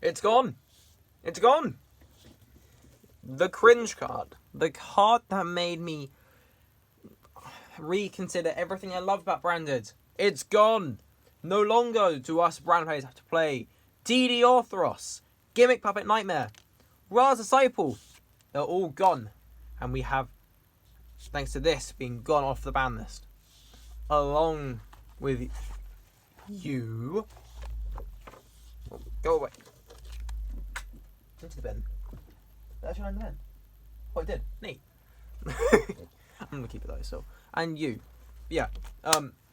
It's gone. It's gone. The cringe card. The card that made me reconsider everything I love about Branded. It's gone. No longer do us brand players have to play DD Orthros, Gimmick Puppet Nightmare, Ra's Disciple. They're all gone. And we have, thanks to this, being gone off the ban list. Along with you. Go away. Into the bin. Did I actually land the bin? Oh, I did. Neat. I'm going to keep it though, so. And you. Yeah.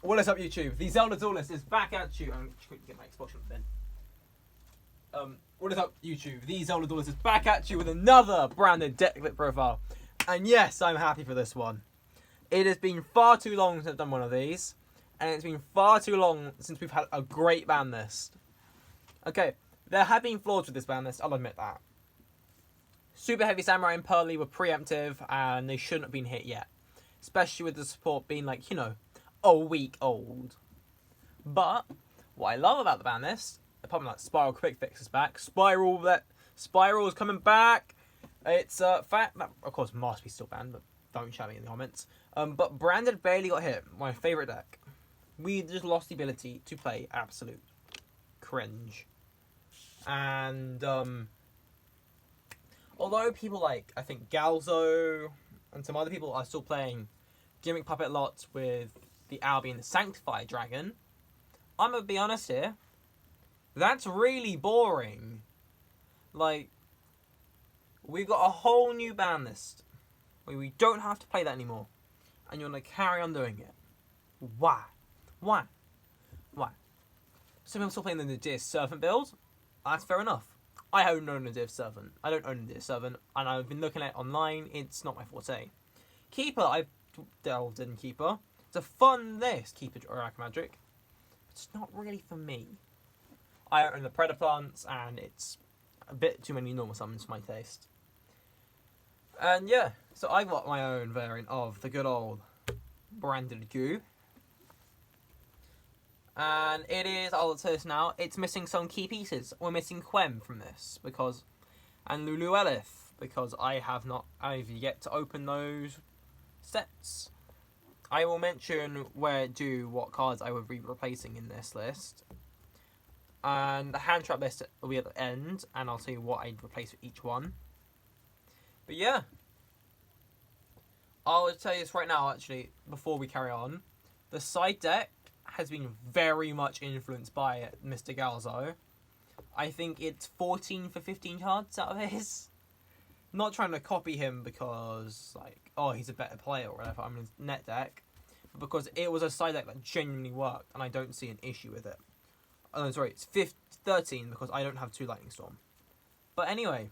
What is up, YouTube? The Zelda Duelist is back at you. I'm just going to get my Xbox on the bin. What is up, YouTube? The Zelda Duelist is back at you with another branded deck clip profile. And yes, I'm happy for this one. It has been far too long since I've done one of these. And it's been far too long since we've had a great ban list. Okay, there have been flaws with this ban list, I'll admit that. Super Heavy Samurai and Pearly were preemptive, and they shouldn't have been hit yet. Especially with the support being like, you know, a week old. But, what I love about the ban list, apart from that Spiral Quick Fix is back, Spiral is coming back. It's, fact that, of course, Masterpiece still banned, but don't shout me in the comments. But Branded barely got hit, my favourite deck. We just lost the ability to play absolute cringe. And, although people like, I think, Galzo and some other people are still playing Gimmick Puppet lots with the Albion Sanctified Dragon, I'm going to be honest here, that's really boring. Like, we've got a whole new ban list where we don't have to play that anymore, and you're going to carry on doing it. Why? Why? Why? Some people still playing the Nadir Servant build. That's fair enough. I don't own a Div Servant. I don't own a Div Servant, and I've been looking at it online. It's not my forte. Keeper, I've delved in Keeper. It's a fun list, Keeper or Magic. It's not really for me. I own the Predator Plants, and it's a bit too many normal summons for my taste. And yeah, so I got my own variant of the good old Branded Goo. And it is, I'll say this now, it's missing some key pieces. We're missing Quem from this, because, and Lulu Elith, because I've yet to open those sets. I will mention what cards I would be replacing in this list. And the hand trap list will be at the end, and I'll tell you what I'd replace with each one. But yeah. I'll tell you this right now, actually, before we carry on. The side deck has been very much influenced by Mr. Galzo. I think it's 14 for 15 cards out of his. Not trying to copy him because, like, oh, he's a better player or whatever, I'm in his net deck. But because it was a side deck that genuinely worked, and I don't see an issue with it. Oh, no, sorry, it's 13 because I don't have 2 Lightning Storm. But anyway,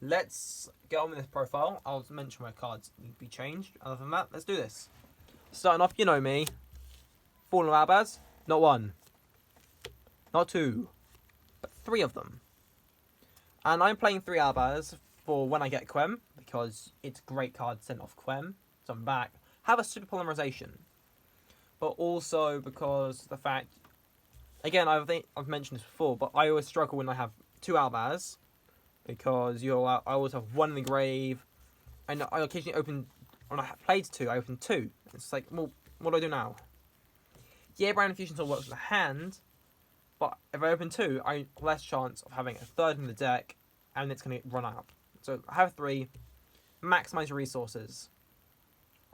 let's get on with this profile. I'll mention where cards need to be changed. Other than that, let's do this. Starting off, you know me. Fallen Albaz, not 1, not 2, but 3 of them. And I'm playing 3 Albaz for when I get Quem, because it's a great card to send off Quem, so I'm back. Have a super polymerization. But also because the fact, again, I think I've mentioned this before, but I always struggle when I have 2 Albaz, because I always have 1 in the grave, and I occasionally open, when I played 2, I open 2. It's like, well, what do I do now? Yeah, Brand Fusion still works with the hand, but if I open 2, I have less chance of having a 3rd in the deck, and it's going to run out. So I have 3, maximize your resources.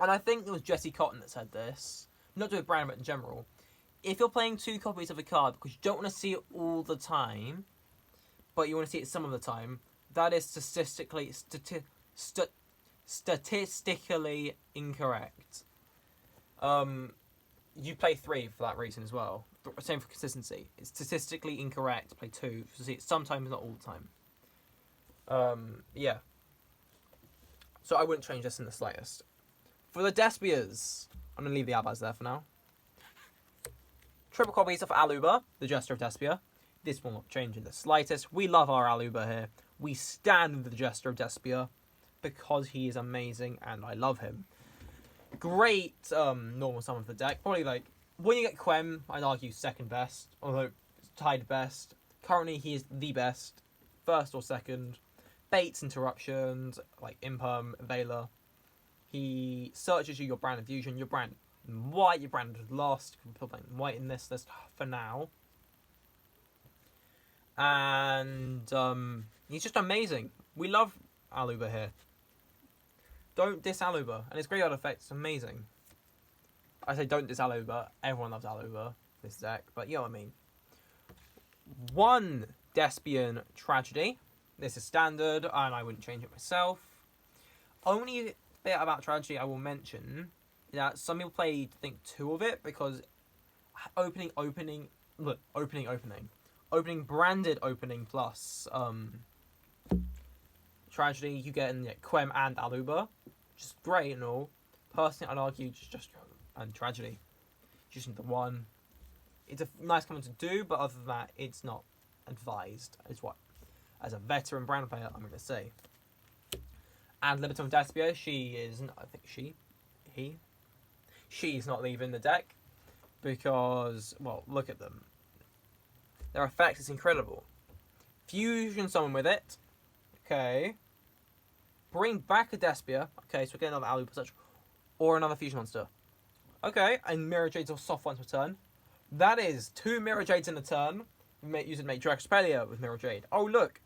And I think it was Jesse Cotton that said this, not to do with Brand, but in general. If you're playing 2 copies of a card because you don't want to see it all the time, but you want to see it some of the time, that is statistically incorrect. You play 3 for that reason as well. Same for consistency. It's statistically incorrect to play 2 to see it sometimes, not all the time. Yeah. So I wouldn't change this in the slightest. For the Despias, I'm going to leave the Albaz there for now. Triple copies of Aluba, the Jester of Despia. This will not change in the slightest. We love our Aluba here. We stand with the Jester of Despia because he is amazing and I love him. Great normal summon of the deck. Probably like, when you get Quem, I'd argue second best, although it's tied best. Currently, he is the best, first or second. Baits interruptions, like Imperm, Veiler. He searches you your brand of fusion, your brand white, your brand lost. You can put white in this list for now. And he's just amazing. We love Aluba here. Don't diss Aluba. And his graveyard effect is amazing. I say don't diss Aluba. Everyone loves Aluba, this deck. But you know what I mean. 1 Despian Tragedy. This is standard, and I wouldn't change it myself. Only bit about Tragedy I will mention is that some people play, I think, 2 of it, because opening, branded opening plus Tragedy, you get in Quem and Aluba, which is great and all. Personally, I'd argue just and Tragedy. Just need the 1. It's a nice comment to do, but other than that, it's not advised. Is what, as a veteran brand player, I'm going to say. And Liberton Despia, she's not leaving the deck, because, well, look at them. Their effect is incredible. Fusion someone with it. Okay. Bring back a Despia. Okay, so we get another Aluba such, or another fusion monster. Okay, and Mirror Jades or soft ones per turn. That is 2 Mirror Jades in a turn. Use it to make Draxpelia with Mirror Jade. Oh, look.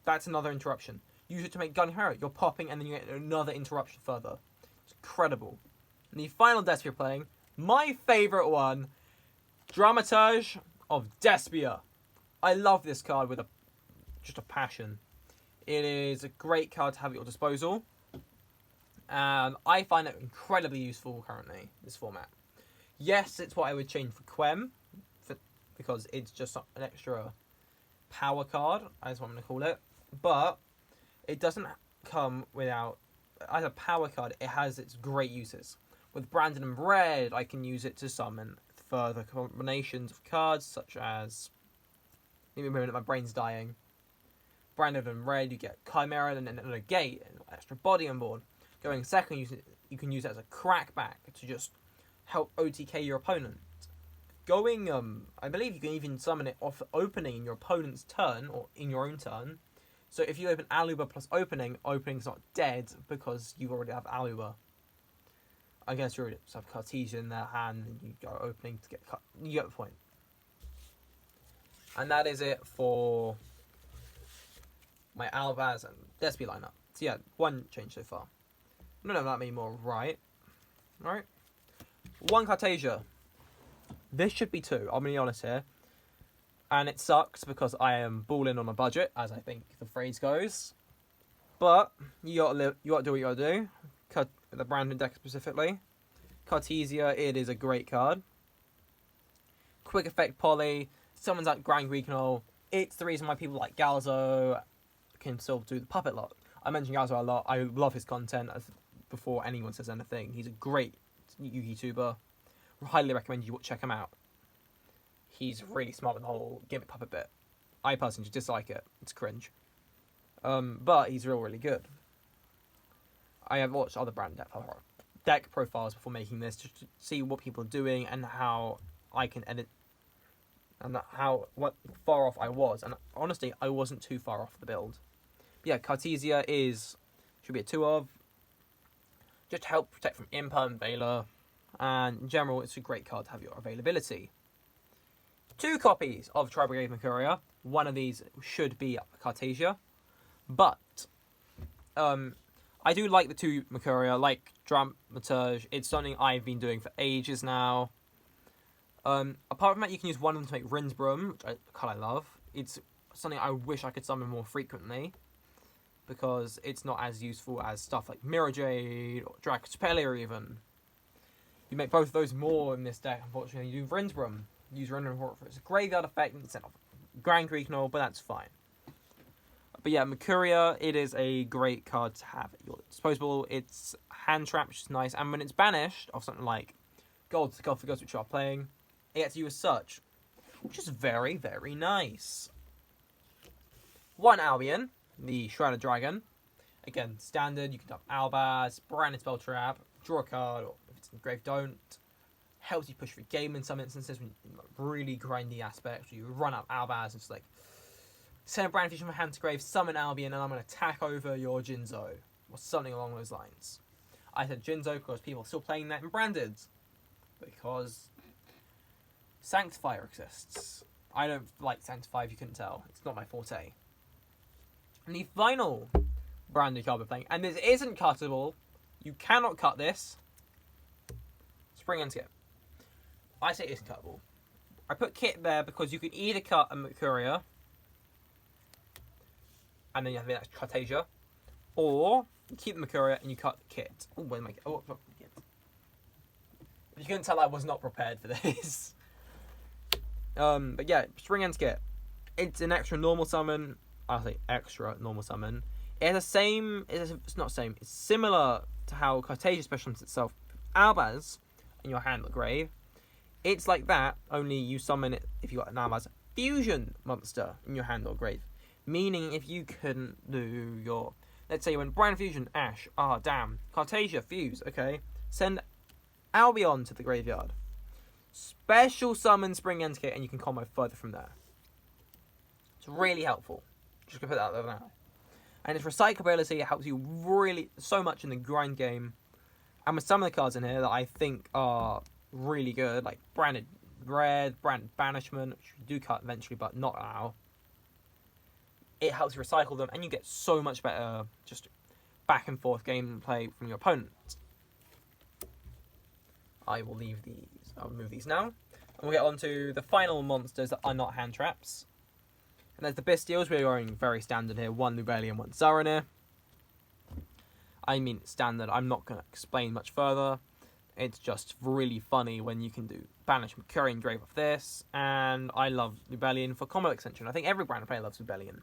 That's another interruption. Use it to make Gun Hero. You're popping, and then you get another interruption further. It's incredible. And the final Despia you're playing, my favourite one, Dramaturge of Despia. I love this card with just a passion. It is a great card to have at your disposal. And I find it incredibly useful currently, this format. Yes, it's what I would change for Quem, because it's just an extra power card, as what I'm going to call it. But it doesn't come without, as a power card, it has its great uses. With Branded and Red, I can use it to summon further combinations of cards, such as, give me a moment, my brain's dying. Branded and Red, you get Chimera and a Gate, and extra body on board. Going second, you can use it as a crackback to just help OTK your opponent. Going, I believe you can even summon it off opening in your opponent's turn, or in your own turn. So if you open Aluba plus opening's not dead, because you already have Aluba. I guess you already have Cartesia in their hand, and you go opening to get cut. You get the point. And that is it for my Albaz and Despia lineup. So yeah, 1 change so far. None of that many more, right? Alright. 1 Cartesia. This should be 2, I'm going to be honest here. And it sucks because I am balling on a budget, as I think the phrase goes. But you gotta do what you gotta do. The Brandon deck specifically. Cartesia, it is a great card. Quick effect poly. Summons out Grand Recall. It's the reason why people like Galzo can still do the puppet lock. I mention Galzo a lot. I love his content before anyone says anything. He's a great YouTuber. Highly recommend you check him out. He's really smart with the whole gimmick puppet bit. I personally dislike it. It's cringe. But he's really good. I have watched other brand deck profiles before making this, just to see what people are doing and how I can edit, and what far off I was. And honestly, I wasn't too far off the build. But yeah, Cartesia should be a 2 of. Just to help protect from Imper and Veiler. And in general, it's a great card to have your availability. 2 copies of Tri-Brigade Mercuria. One of these should be Cartesia. But I do like the 2 Mercuria, like Dramaturge. It's something I've been doing for ages now. Apart from that, you can use one of them to make Rinsbrum, which I love. It's something I wish I could summon more frequently, because it's not as useful as stuff like Mirror Jade or Draxpelia even. You make both of those more in this deck, unfortunately. You do Rinsbrum. Use Rinsbrum for its graveyard effect instead of Grand Recall, but that's fine. But yeah, Mercuria, it is a great card to have at your disposal. It's hand trap, which is nice, and when it's banished of something like Gold for Gods, which you are playing, it gets you as such, which is very, very nice. 1 Albion, the Shrouded Dragon. Again, standard. You can have Albaz, Branded Spell Trap, draw a card, or if it's in Grave, don't. Helps you push through game in some instances when really grindy aspects. You run up Albaz and it's like, Send a Brand Fusion from hand to grave, summon Albion, and I'm going to attack over your Jinzo. Or something along those lines. I said Jinzo because people are still playing that in Branded. Because Sanctifier exists. I don't like Sanctify if you couldn't tell. It's not my forte. And the final Branded card we're playing, and this isn't cuttable. You cannot cut this. Spring and Skip. I say it's cuttable. I put Kit there because you can either cut a Mercuria, and then you have the next Cartasia, or you keep the Mercuria and you cut the Kit. Oh, wait a minute. Oh, Kit. If you couldn't tell, I was not prepared for this. But yeah, Spring and Skip. It's an extra normal summon. I'll say extra normal summon. It's the same. It's not the same. It's similar to how Cartasia specializes itself. Albaz in your hand or grave. It's like that, only you summon it if you got an Albaz fusion monster in your hand or grave. Meaning, if you couldn't do your, let's say you went Brand Fusion, Ash, damn, Cartasia, Fuse, okay, send Albion to the graveyard. Special summon Spring Entiquette, and you can combo further from there. It's really helpful. Just gonna put that out there now. And its recyclability helps you really so much in the grind game. And with some of the cards in here that I think are really good, like Branded Red, Branded Banishment, which you do cut eventually, but not now. It helps you recycle them, and you get so much better just back and forth gameplay from your opponent. I will leave these. I'll remove these now. And we'll get on to the final monsters that are not hand traps. And there's the Bestials. We're going very standard here. 1 Lubellion, 1 Zaranir. I mean standard. I'm not going to explain much further. It's just really funny when you can do Banish Mercury and Grave off this. And I love Lubellion for combo extension. I think every brand player loves Lubellion.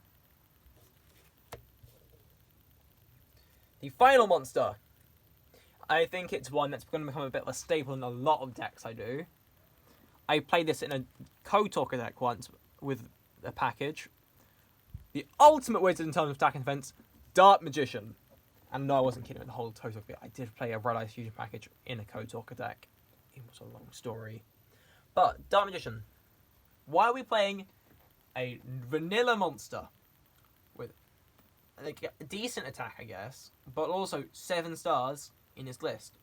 The final monster. I think it's one that's going to become a bit of a staple in a lot of decks I do. I played this in a Code Talker deck once with a package. The ultimate wizard in terms of attack and defense, Dark Magician. And no, I wasn't kidding with the whole Code Talker. I did play a Red Eyes Fusion package in a Code Talker deck. It was a long story. But, Dark Magician. Why are we playing a vanilla monster with like a decent attack, I guess, but also 7 stars in his list?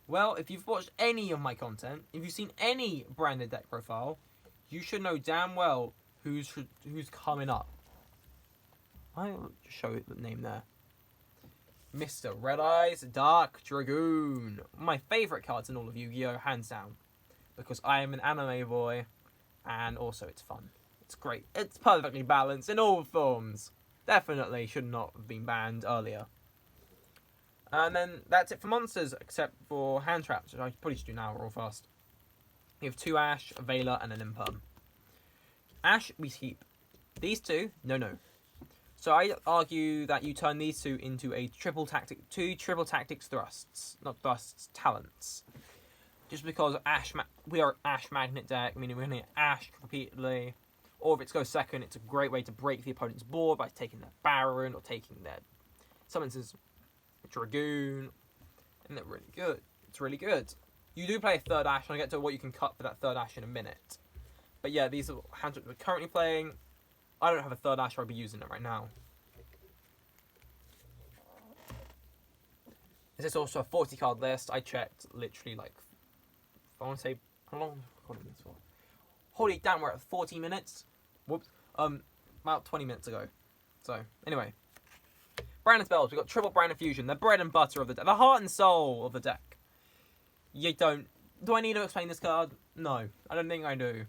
Well, if you've watched any of my content, if you've seen any branded deck profile, you should know damn well who's coming up. I'll just show you the name there. Mr. Red Eyes Dark Dragoon. My favourite cards in all of Yu-Gi-Oh! Hands down. Because I am an anime boy, and also it's fun. It's great. It's perfectly balanced in all forms. Definitely should not have been banned earlier. And then that's it for monsters, except for hand traps, which I probably should do now real fast. We have 2 Ash, a Veiler, and an Imperm. Ash, we keep. These 2, no. So I argue that you turn these 2 into two triple tactics thrusts. Not thrusts, talents. Just because we are an Ash magnet deck, meaning we're going to Ash repeatedly. Or if it goes second, it's a great way to break the opponent's board by taking their Baron or taking their summons Dragoon, and they're really good. It's really good. You do play a 3rd Ash, and I'll get to what you can cut for that 3rd Ash in a minute. But yeah, these are hands we're currently playing. I don't have a 3rd Ash, I'll be using it right now. This is also a 40 card list. I checked literally like, I want to say, how long have I recorded this for? Holy damn, we're at 40 minutes. Whoops. About 20 minutes ago. So, anyway. Branded spells. We've got triple Branded Fusion. The bread and butter of the deck. The heart and soul of the deck. You don't... Do I need to explain this card? No. I don't think I do.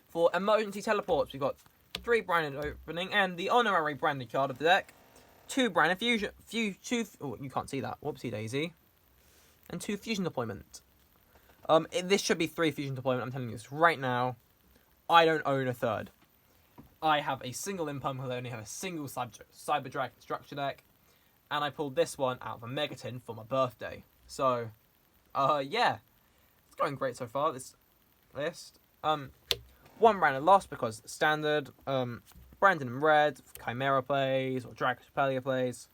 For emergency teleports, we've got 3 Branded opening and the honorary branded card of the deck. 2 Branded Fusion... Oh, you can't see that. Whoopsie daisy. And 2 Fusion deployment. This should be 3 Fusion deployment. I'm telling you this right now. I don't own a 3rd. I have a single Imperm because I only have a single Cyber Dragon structure deck. And I pulled this one out of a Megaton for my birthday. So, yeah. It's going great so far, this list. 1 Branded lost because standard. Brandon in red, Chimera plays, or Dragon Spelia plays.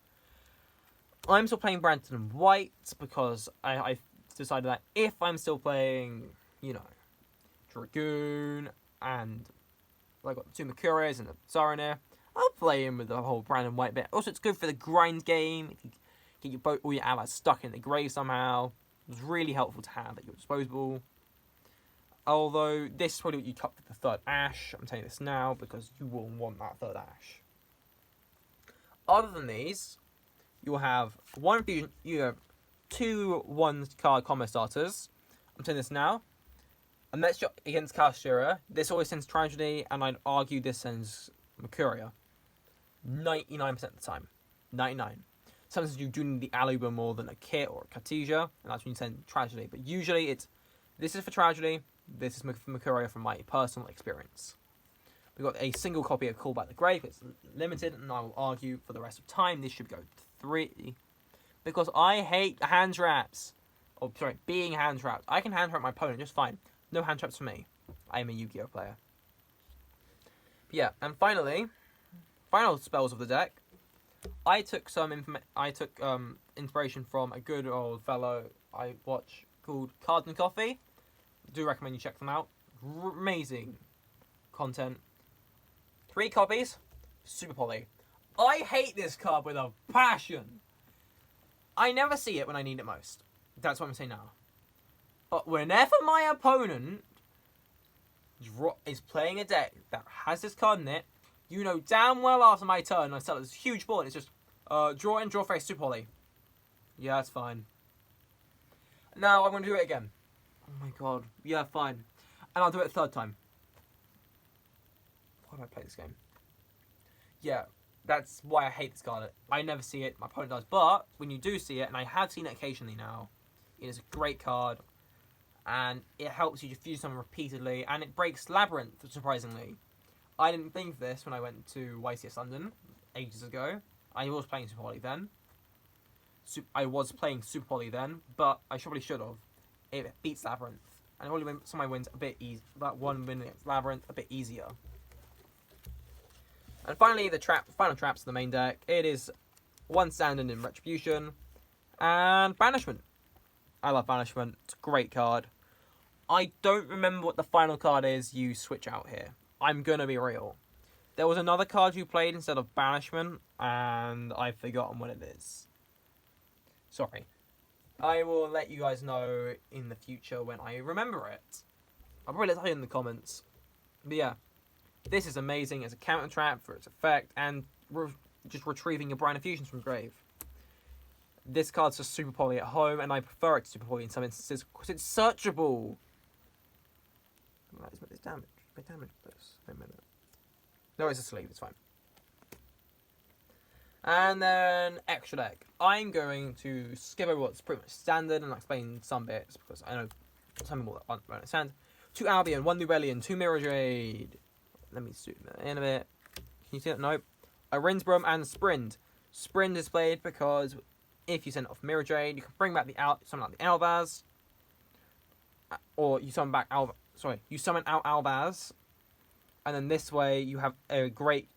I'm still playing Brandon in white because I decided that if I'm still playing, you know, Dragoon and I've got the 2 Mercurius and the Saronir. I'll play him with the whole brown and white bit. Also, it's good for the grind game. If you get your boat, all your allies stuck in the grave somehow. It's really helpful to have at your disposal. Although, this is probably what you cut for the 3rd Ash. I'm telling you this now, because you will want that 3rd Ash. Other than these, you will have 1 fusion. You have 2 1-card combo starters. I'm telling you this now. A Metz shot against Kalashira. This always sends Tragedy, and I'd argue this sends Mercuria. 99% of the time. 99. Sometimes you do need the Aluba more than a Kit or a Cartesia, and that's when you send Tragedy. But usually this is for Tragedy, this is for Mercuria from my personal experience. We've got a single copy of Call Back the Grave. It's limited, and I will argue for the rest of time this should go to 3. Because I hate hand traps. Oh, sorry, being hand trapped. I can hand trap my opponent just fine. No hand traps for me. I am a Yu-Gi-Oh player. But yeah, and final spells of the deck. I took inspiration from a good old fellow I watch called Cards and Coffee. Do recommend you check them out. Amazing content. 3 copies. Super Poly. I hate this card with a passion. I never see it when I need it most. That's what I'm saying now. But whenever my opponent is playing a deck that has this card in it, you know damn well after my turn I sell this huge board. It's just draw in, draw face, Super Poly. Yeah, that's fine. Now I'm going to do it again. Oh my god. Yeah, fine. And I'll do it a 3rd time. Why do I play this game? Yeah, that's why I hate this card. I never see it, my opponent does. But when you do see it, and I have seen it occasionally now, it is a great card. And it helps you diffuse something repeatedly. And it breaks Labyrinth, surprisingly. I didn't think of this when I went to YCS London ages ago. I was playing Super Poly then. But I probably should have. It beats Labyrinth. And only some of my wins a bit easy. That 1 win against Labyrinth a bit easier. And finally, the final traps of the main deck. It is 1 Standard in Retribution and Banishment. I love Banishment. It's a great card. I don't remember what the final card is you switch out here. I'm going to be real. There was another card you played instead of Banishment, and I've forgotten what it is. Sorry. I will let you guys know in the future when I remember it. I'll probably let you in the comments. But yeah, this is amazing as a counter trap for its effect, and just retrieving your Brine Fusions from grave. This card's just Super Poly at home, and I prefer it to Super Poly in some instances because it's searchable. Let's make this damage. Damage this. Wait a minute. No, it's a sleeve. It's fine. And then extra deck. I'm going to skip over what's pretty much standard and explain some bits because I know some people that won't understand. 2 Albion, 1 Nubellion, 2 Mirror Jade. Let me zoom in a bit. Can you see that? Nope. A Rinsbrum and Sprint. Sprint is played because if you send off Mirror Jade, you can bring back summon out the Albaz, or you summon back you summon out Albaz, and then this way you have a great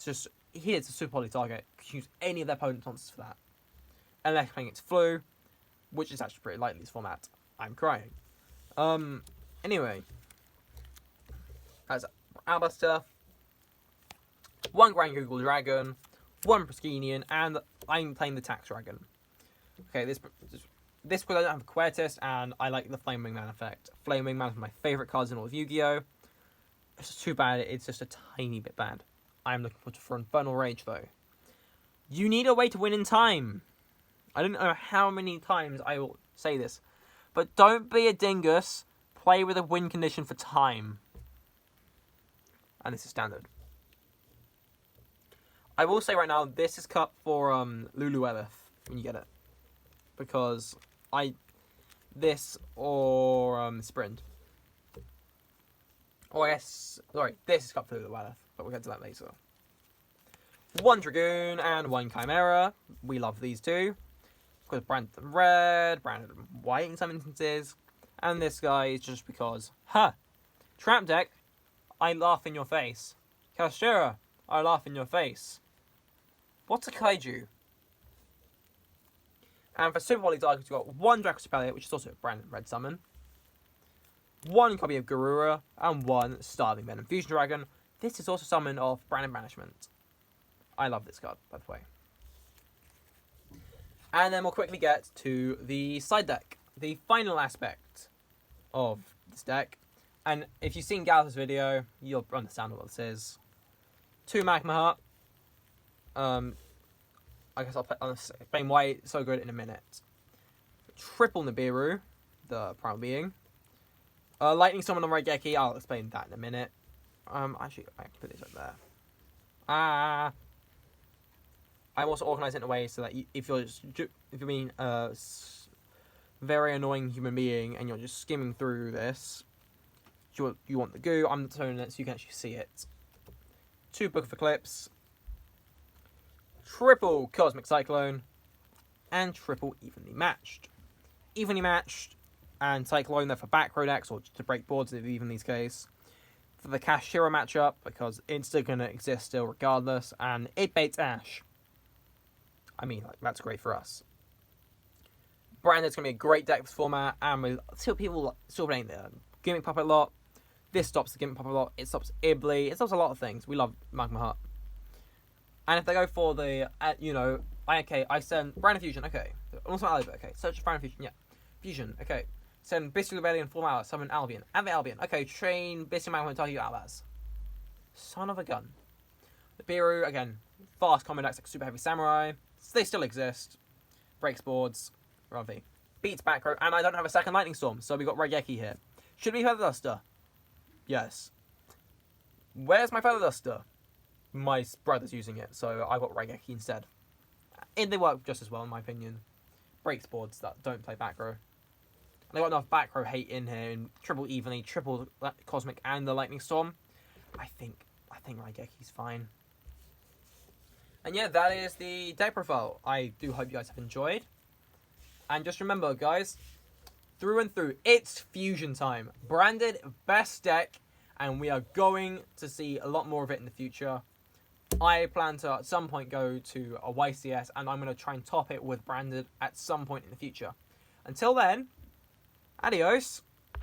here's a Super Poly target. You can use any of their opponent's monsters for that. Unless you're playing it to Flu, which is actually pretty likely in this format. I'm crying. Anyway, that's Albaz stuff. 1 Grand Google Dragon, 1 Praskinian, and I'm playing the Tax Dragon. Okay, this because I don't have a Quertus, and I like the Flame Wingman effect. Flame Wingman is one of my favourite cards in all of Yu-Gi-Oh! It's just too bad, it's just a tiny bit bad. I'm looking forward for Infernal Rage, though. You need a way to win in time. I don't know how many times I will say this, but don't be a dingus. Play with a win condition for time. And this is standard. I will say right now, this is cut for Lulu Elith when you get it. Because this or Sprint. Or this is cut for Lulu Elith, but we'll get to that later. 1 Dragoon and 1 Chimera. We love these two. Because branded them red, branded them white in some instances. And this guy is just because, Trap deck, I laugh in your face. Kalashira, I laugh in your face. What's a kaiju? And for Super Poly targets, we've got 1 Dracospelia, which is also a branded red summon. 1 copy of Garura, and 1 Starving Venom Fusion Dragon. This is also summon of Branded Banishment. I love this card, by the way. And then we'll quickly get to the side deck. The final aspect of this deck. And if you've seen Gallus' video, you'll understand what this is. 2 Magma Heart. I guess I'll explain why it's so good in a minute. Triple Nibiru, the Primal Being. Lightning Storm on Raigeki, I'll explain that in a minute. Actually, I can put this up there. I'm also organised in a way so that if you're being a very annoying human being and you're just skimming through this, you want the goo, I'm toning it so you can actually see it. 2 Book of Eclipse, triple Cosmic Cyclone, and triple Evenly Matched. Evenly Matched and Cyclone, they're for back row decks or to break boards if even these case. For the Kashira matchup, because it's still going to exist still regardless, and it baits Ash. I mean, like, that's great for us. Branded's going to be a great deck for this format, and with still people still playing the Gimmick Puppet a lot. This stops the Gimmick Puppet a lot. It stops Ibly. It stops a lot of things. We love Magma Heart. And if they go for the, I send Branded Fusion, okay. Also Alibert, okay. Search for Branded Fusion, yeah. Fusion, okay. Send Bestial Rebellion, Form Hour, summon Albion. And the Albion, okay. Train Bestial Magma and target you Albaz. Son of a gun. The Biru, again, fast combo decks like Super Heavy Samurai. They still exist. Breaks boards. Ravi. Beats back row. And I don't have a second Lightning Storm, so we got Raigeki here. Should we Feather Duster? Yes. Where's my Feather Duster? My brother's using it, so I got Raigeki instead. And they work just as well, in my opinion. Breaks boards that don't play back row. And I got enough back row hate in here, in triple Evenly, triple Cosmic, and the Lightning Storm. I think Raigeki's fine. And yeah, that is the deck profile. I do hope you guys have enjoyed. And just remember, guys, through and through, it's fusion time. Branded, best deck, and we are going to see a lot more of it in the future. I plan to, at some point, go to a YCS, and I'm going to try and top it with Branded at some point in the future. Until then, adios.